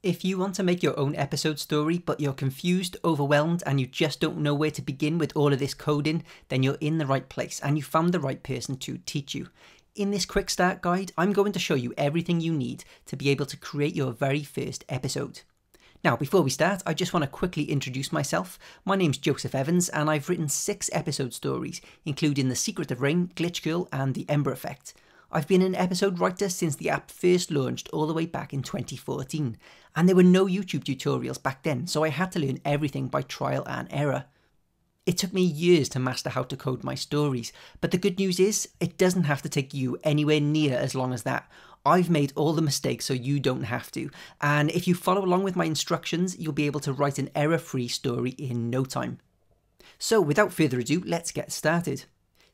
If you want to make your own episode story, but you're confused, overwhelmed, and you just don't know where to begin with all of this coding, then you're in the right place and you found the right person to teach you. In this quick start guide, I'm going to show you everything you need to be able to create your very first episode. Now, before we start, I just want to quickly introduce myself. My name's Joseph Evans, and I've written 6 episode stories, including The Secret of Rain, Glitch Girl, and The Ember Effect. I've been an episode writer since the app first launched all the way back in 2014, and there were no YouTube tutorials back then, so I had to learn everything by trial and error. It took me years to master how to code my stories, but the good news is, it doesn't have to take you anywhere near as long as that. I've made all the mistakes so you don't have to, and if you follow along with my instructions, you'll be able to write an error-free story in no time. So without further ado, let's get started.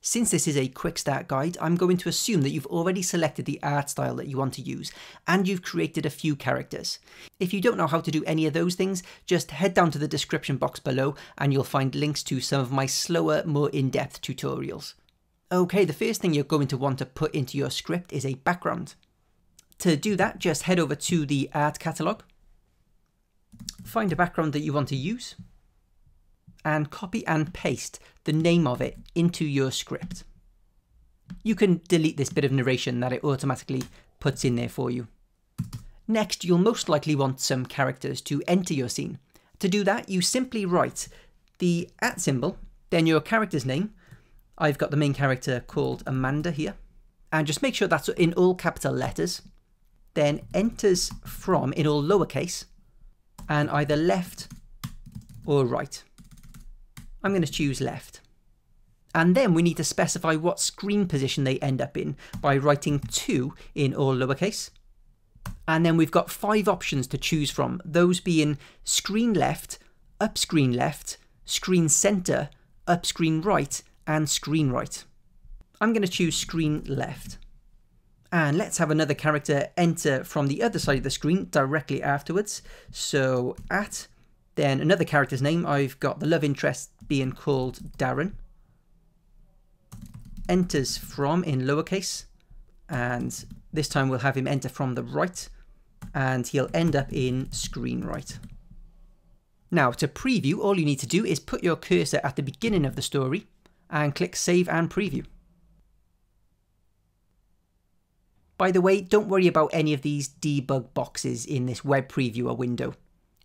Since this is a quick start guide, I'm going to assume that you've already selected the art style that you want to use, and you've created a few characters. If you don't know how to do any of those things, just head down to the description box below and you'll find links to some of my slower, more in-depth tutorials. Okay, the first thing you're going to want to put into your script is a background. To do that, just head over to the art catalog, find a background that you want to use, and copy and paste the name of it into your script. You can delete this bit of narration that it automatically puts in there for you. Next, you'll most likely want some characters to enter your scene. To do that, you simply write the @ symbol, then your character's name. I've got the main character called Amanda here, and just make sure that's in all capital letters. Then enters from in all lowercase, and either left or right. I'm going to choose left. And then we need to specify what screen position they end up in by writing 2 in all lowercase. And then we've got 5 options to choose from, those being screen left, up screen left, screen center, up screen right, and screen right. I'm going to choose screen left. And let's have another character enter from the other side of the screen directly afterwards. So then another character's name, I've got the love interest being called Darren. Enters from in lowercase, and this time we'll have him enter from the right, and he'll end up in screen right. Now to preview, all you need to do is put your cursor at the beginning of the story and click save and preview. By the way, don't worry about any of these debug boxes in this web previewer window.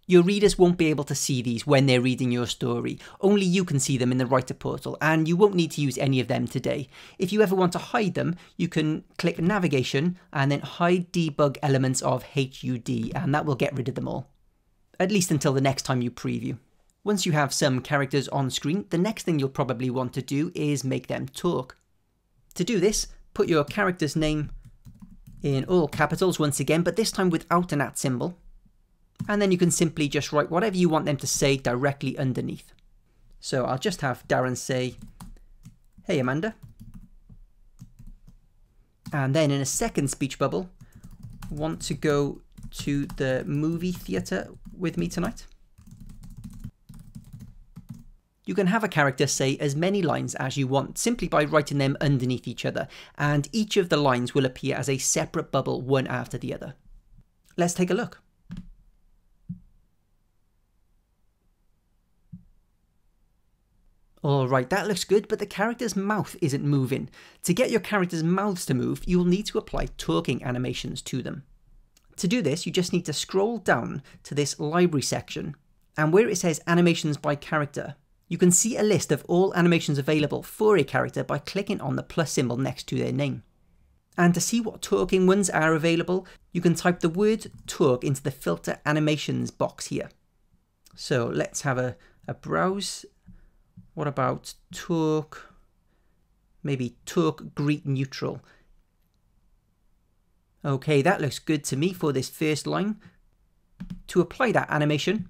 Your readers won't be able to see these when they're reading your story. Only you can see them in the writer portal, and you won't need to use any of them today. If you ever want to hide them, you can click navigation and then hide debug elements of HUD, and that will get rid of them all. At least until the next time you preview. Once you have some characters on screen, the next thing you'll probably want to do is make them talk. To do this, put your character's name in all capitals once again, but this time without an @ symbol. And then you can simply just write whatever you want them to say directly underneath. So I'll just have Darren say, "Hey Amanda." And then in a second speech bubble, want to go to the movie theatre with me tonight? You can have a character say as many lines as you want simply by writing them underneath each other, and each of the lines will appear as a separate bubble one after the other. Let's take a look. Alright, that looks good, but the character's mouth isn't moving. To get your character's mouths to move, you'll need to apply talking animations to them. To do this, you just need to scroll down to this library section, and where it says animations by character, you can see a list of all animations available for a character by clicking on the plus symbol next to their name. And to see what talking ones are available, you can type the word talk into the filter animations box here. So let's have a browse. What about talk? Maybe talk greet neutral. Okay, that looks good to me for this first line. To apply that animation,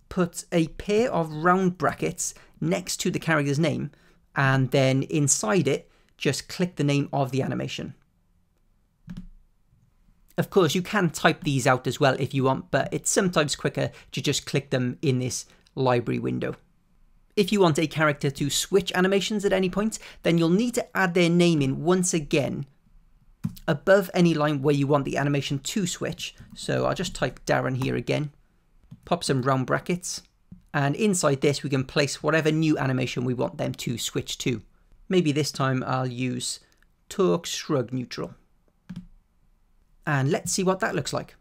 put a pair of round brackets next to the character's name, and then inside it, just click the name of the animation. Of course, you can type these out as well if you want, but it's sometimes quicker to just click them in this library window. If you want a character to switch animations at any point, then you'll need to add their name in once again above any line where you want the animation to switch. So I'll just type Darren here again, pop some round brackets, and inside this we can place whatever new animation we want them to switch to. Maybe this time I'll use torque shrug neutral. And let's see what that looks like.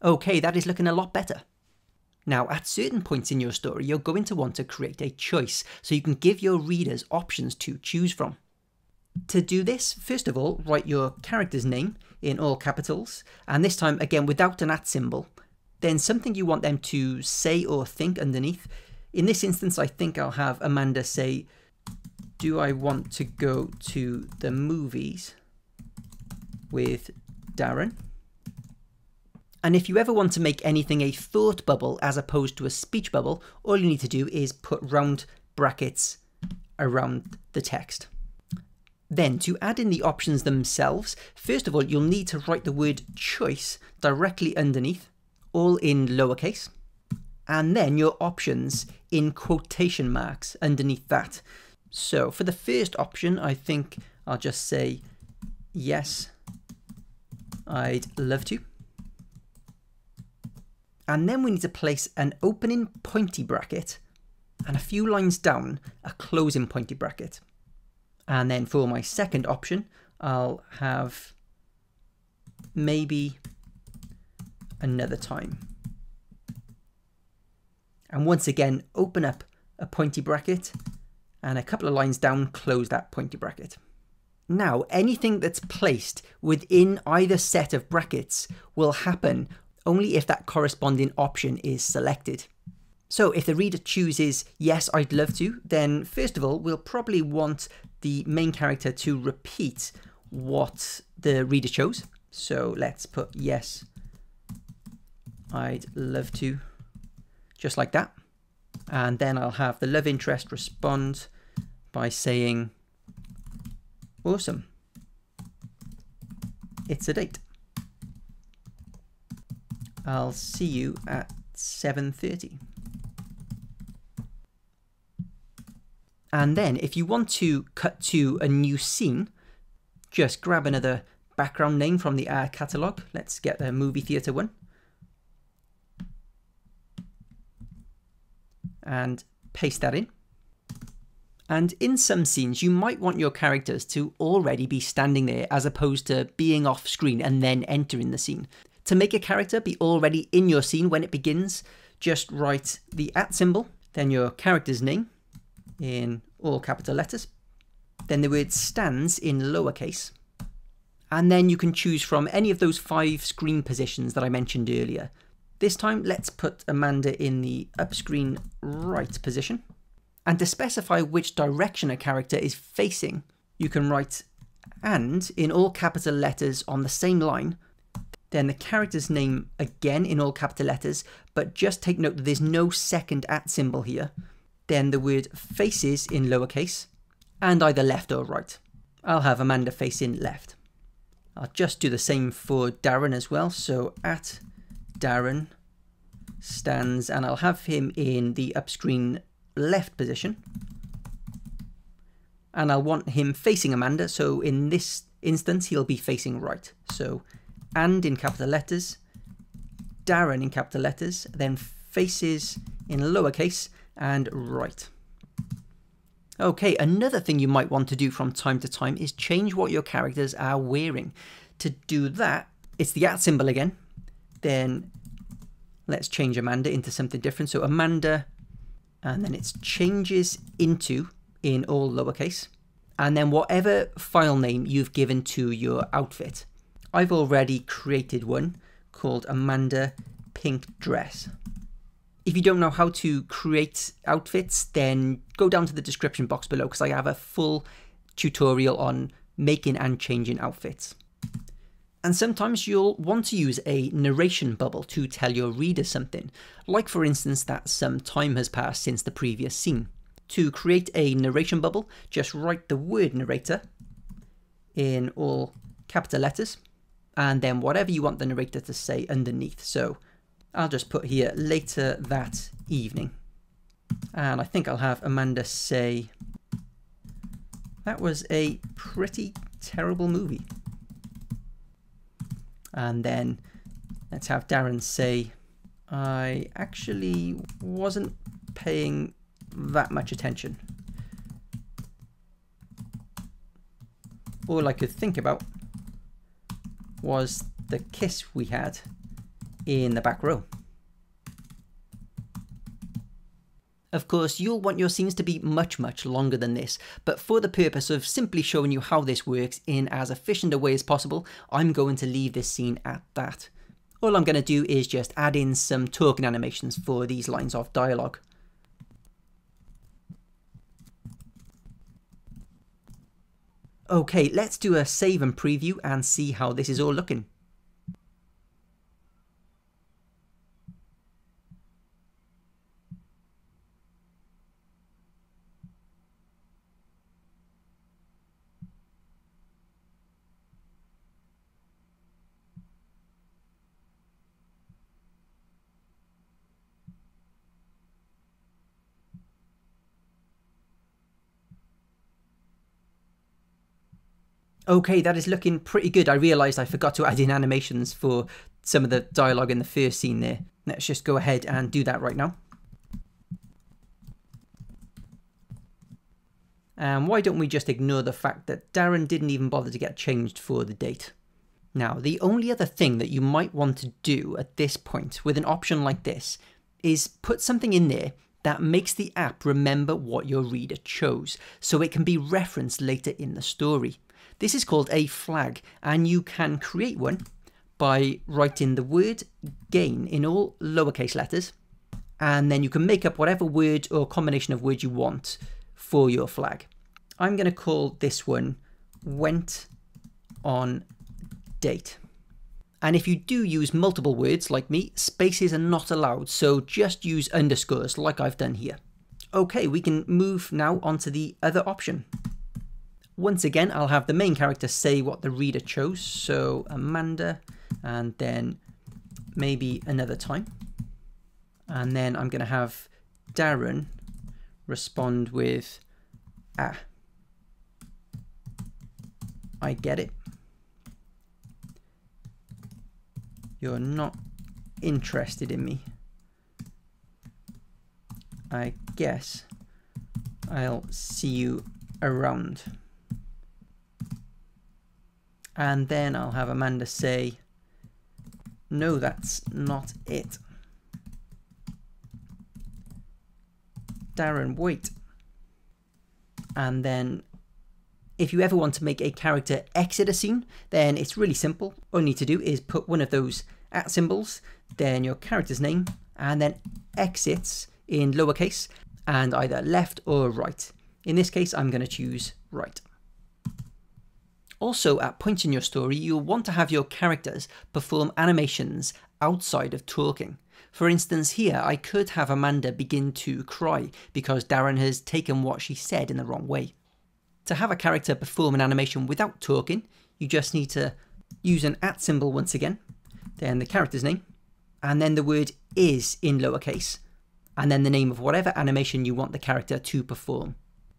Okay, that is looking a lot better. Now, at certain points in your story, you're going to want to create a choice so you can give your readers options to choose from. To do this, first of all, write your character's name in all capitals, and this time, again, without an @ symbol. Then something you want them to say or think underneath. In this instance, I think I'll have Amanda say, "Do I want to go to the movies with Darren?" And if you ever want to make anything a thought bubble as opposed to a speech bubble, all you need to do is put round brackets around the text. Then to add in the options themselves, first of all, you'll need to write the word choice directly underneath, all in lowercase, and then your options in quotation marks underneath that. So for the first option, I think I'll just say, "Yes, I'd love to." And then we need to place an opening pointy bracket and a few lines down, a closing pointy bracket. And then for my second option, I'll have "maybe another time." And once again, open up a pointy bracket and a couple of lines down, close that pointy bracket. Now, anything that's placed within either set of brackets will happen only if that corresponding option is selected. So if the reader chooses "yes, I'd love to," then first of all, we'll probably want the main character to repeat what the reader chose. So let's put "yes, I'd love to," just like that. And then I'll have the love interest respond by saying, "Awesome, it's a date. I'll see you at 7:30. And then if you want to cut to a new scene, just grab another background name from the art catalogue. Let's get the movie theatre one. And paste that in. And in some scenes, you might want your characters to already be standing there as opposed to being off screen and then entering the scene. To make a character be already in your scene when it begins, just write the @ symbol, then your character's name in all capital letters, then the word "stands" in lowercase, and then you can choose from any of those 5 screen positions that I mentioned earlier. This time, let's put Amanda in the up screen right position. And to specify which direction a character is facing, you can write "and" in all capital letters on the same line, then the character's name again in all capital letters, but just take note that there's no second @ symbol here. Then the word "faces" in lowercase, and either left or right. I'll have Amanda facing left. I'll just do the same for Darren as well. So @Darren stands, and I'll have him in the up screen left position. And I'll want him facing Amanda, so in this instance he'll be facing right. So "and" in capital letters, Darren in capital letters, then "faces" in lowercase, and right. Okay, another thing you might want to do from time to time is change what your characters are wearing. To do that, it's the @ symbol again. Then let's change Amanda into something different. So Amanda, and then it's "changes into" in all lowercase. And then whatever file name you've given to your outfit. I've already created one called Amanda Pink Dress. If you don't know how to create outfits, then go down to the description box below because I have a full tutorial on making and changing outfits. And sometimes you'll want to use a narration bubble to tell your reader something, like for instance that some time has passed since the previous scene. To create a narration bubble, just write the word "narrator" in all capital letters, and then whatever you want the narrator to say underneath. So I'll just put here "later that evening." And I think I'll have Amanda say, that was a pretty terrible movie. And then let's have Darren say, I actually wasn't paying that much attention. All I could think about was the kiss we had in the back row. Of course, you'll want your scenes to be much longer than this, but for the purpose of simply showing you how this works in as efficient a way as possible, I'm going to leave this scene at that. All I'm going to do is just add in some talking animations for these lines of dialogue. Okay, let's do a save and preview and see how this is all looking. Okay, that is looking pretty good. I realised I forgot to add in animations for some of the dialogue in the first scene there. Let's just go ahead and do that right now. And why don't we just ignore the fact that Darren didn't even bother to get changed for the date. Now, the only other thing that you might want to do at this point with an option like this is put something in there that makes the app remember what your reader chose, so it can be referenced later in the story. This is called a flag, and you can create one by writing the word gain in all lowercase letters, and then you can make up whatever word or combination of words you want for your flag. I'm going to call this one went on date. And if you do use multiple words like me, spaces are not allowed, so just use underscores like I've done here. Okay, we can move now onto the other option. Once again, I'll have the main character say what the reader chose, so Amanda, and then maybe another time. And then I'm going to have Darren respond with, ah, I get it. You're not interested in me. I guess I'll see you around. And then I'll have Amanda say, no, that's not it. Darren, wait. And then if you ever want to make a character exit a scene, then it's really simple. All you need to do is put one of those @ symbols, then your character's name, and then exits in lowercase, and either left or right. In this case, I'm going to choose right. Also, at points in your story, you'll want to have your characters perform animations outside of talking. For instance, here I could have Amanda begin to cry because Darren has taken what she said in the wrong way. To have a character perform an animation without talking, you just need to use an @ symbol once again, then the character's name, and then the word is in lowercase, and then the name of whatever animation you want the character to perform.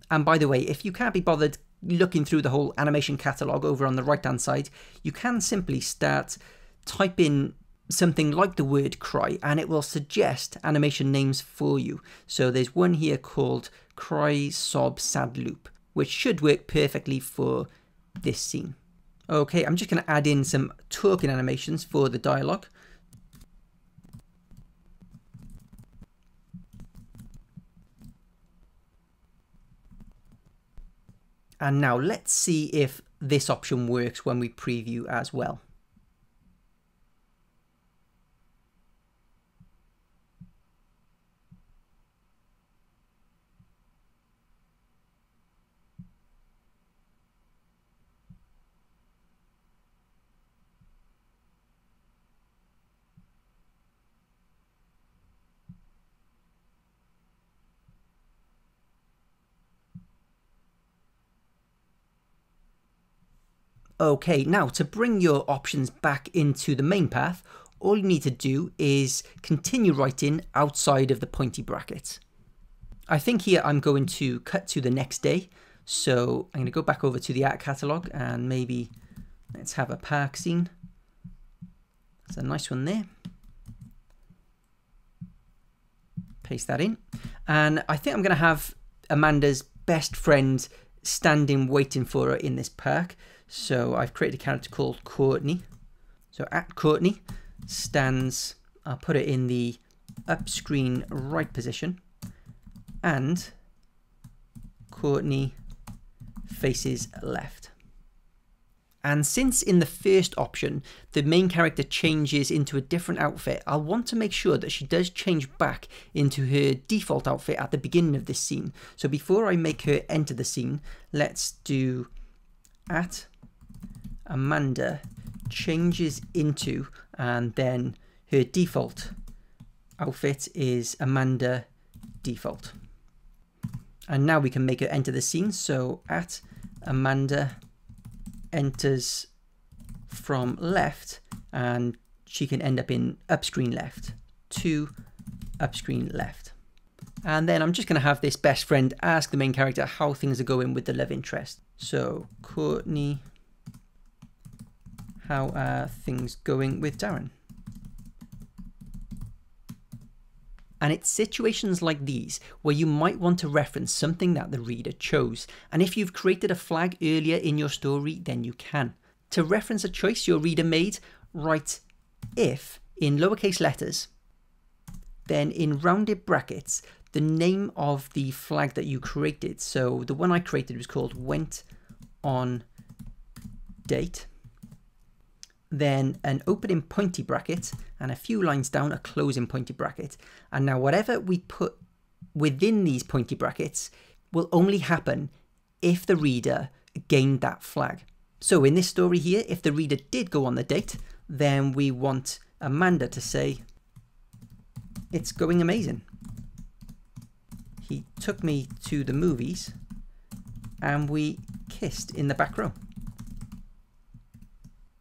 And by the way, if you can't be bothered looking through the whole animation catalog over on the right hand side, you can simply type in something like the word cry and it will suggest animation names for you. So there's one here called cry sob sad loop, which should work perfectly for this scene. Okay, I'm just going to add in some talking animations for the dialogue. And now let's see if this option works when we preview as well. Okay, now to bring your options back into the main path, all you need to do is continue writing outside of the pointy brackets. I think here I'm going to cut to the next day. So I'm going to go back over to the art catalog and maybe let's have a park scene. That's a nice one there. Paste that in. And I think I'm going to have Amanda's best friend standing waiting for her in this park. So I've created a character called Courtney. So at Courtney stands, I'll put it in the up screen right position, and Courtney faces left. And since in the first option the main character changes into a different outfit, I'll want to make sure that she does change back into her default outfit at the beginning of this scene. So before I make her enter the scene, let's do at Amanda changes into, and then her default outfit is Amanda default. And now we can make her enter the scene. So at Amanda enters from left, and she can end up in up screen left to up screen left. And then I'm just going to have this best friend ask the main character how things are going with the love interest. So Courtney, how are things going with Darren? And it's situations like these where you might want to reference something that the reader chose. And if you've created a flag earlier in your story, then you can. To reference a choice your reader made, write if in lowercase letters, then in rounded brackets, the name of the flag that you created. So the one I created was called went on date. Then an opening pointy bracket, and a few lines down a closing pointy bracket. And now whatever we put within these pointy brackets will only happen if the reader gained that flag. So in this story here, if the reader did go on the date, then we want Amanda to say, "It's going amazing. He took me to the movies and we kissed in the back row."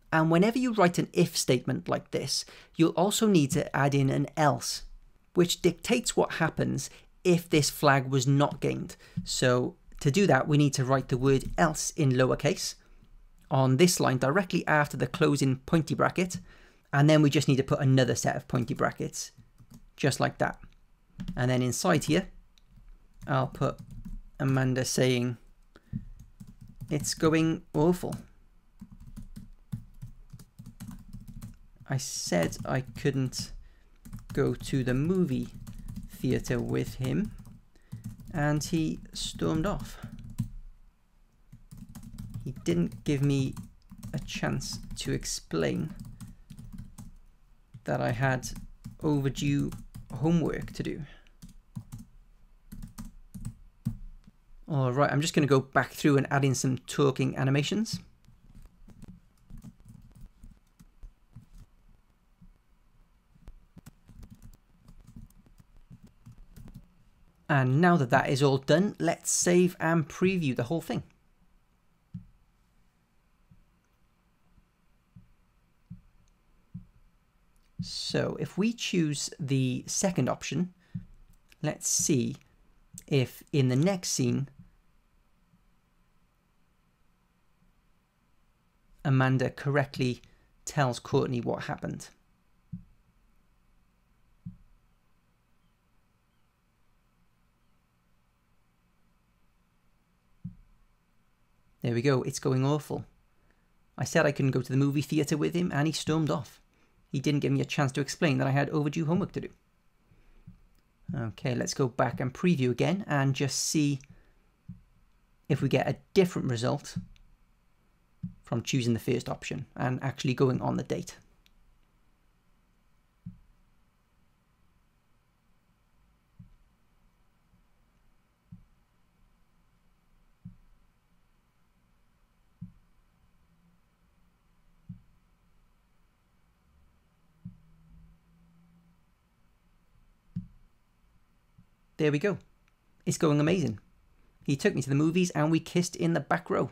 And whenever you write an if statement like this, you'll also need to add in an else, which dictates what happens if this flag was not gained. So to do that, we need to write the word else in lowercase on this line directly after the closing pointy bracket. And then we just need to put another set of pointy brackets, just like that. And then inside here, I'll put Amanda saying, "It's going awful. I said I couldn't go to the movie theatre with him, and he stormed off. He didn't give me a chance to explain that I had overdue homework to do." All right, I'm just going to go back through and add in some talking animations. And now that that is all done, let's save and preview the whole thing. So if we choose the second option, let's see if in the next scene, Amanda correctly tells Courtney what happened. There we go, it's going awful. I said I couldn't go to the movie theatre with him and he stormed off. He didn't give me a chance to explain that I had overdue homework to do. Okay, let's go back and preview again and just see if we get a different result from choosing the first option and actually going on the date. There we go. It's going amazing. He took me to the movies and we kissed in the back row.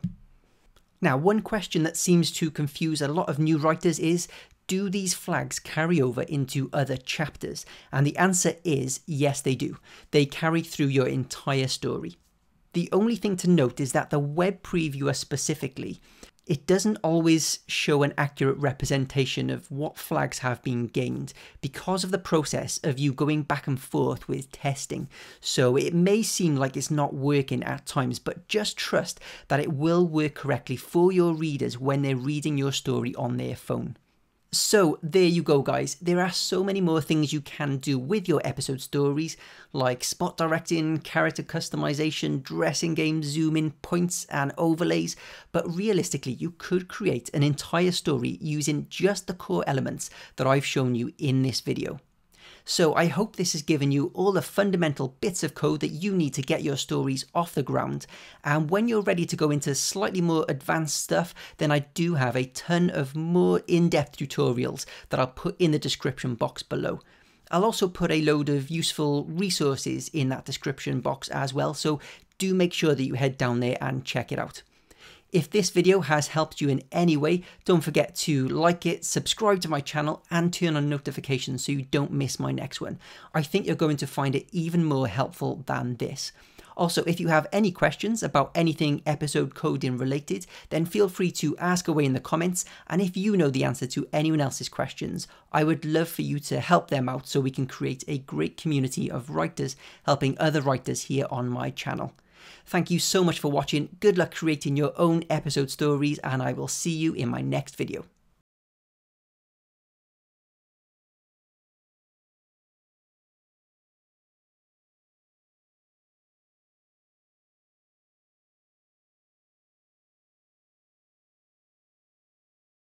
Now, one question that seems to confuse a lot of new writers is, do these flags carry over into other chapters? And the answer is yes, they do. They carry through your entire story. The only thing to note is that the web previewer specifically, it doesn't always show an accurate representation of what flags have been gained because of the process of you going back and forth with testing. So it may seem like it's not working at times, but just trust that it will work correctly for your readers when they're reading your story on their phone. So there you go, guys. There are so many more things you can do with your episode stories, like spot directing, character customization, dressing games, zoom in, points and overlays. But realistically, you could create an entire story using just the core elements that I've shown you in this video. So I hope this has given you all the fundamental bits of code that you need to get your stories off the ground. And when you're ready to go into slightly more advanced stuff, then I do have a ton of more in-depth tutorials that I'll put in the description box below. I'll also put a load of useful resources in that description box as well, so do make sure that you head down there and check it out. If this video has helped you in any way, don't forget to like it, subscribe to my channel and turn on notifications so you don't miss my next one. I think you're going to find it even more helpful than this. Also, if you have any questions about anything episode coding related, then feel free to ask away in the comments. And if you know the answer to anyone else's questions, I would love for you to help them out so we can create a great community of writers helping other writers here on my channel. Thank you so much for watching, good luck creating your own episode stories, and I will see you in my next video.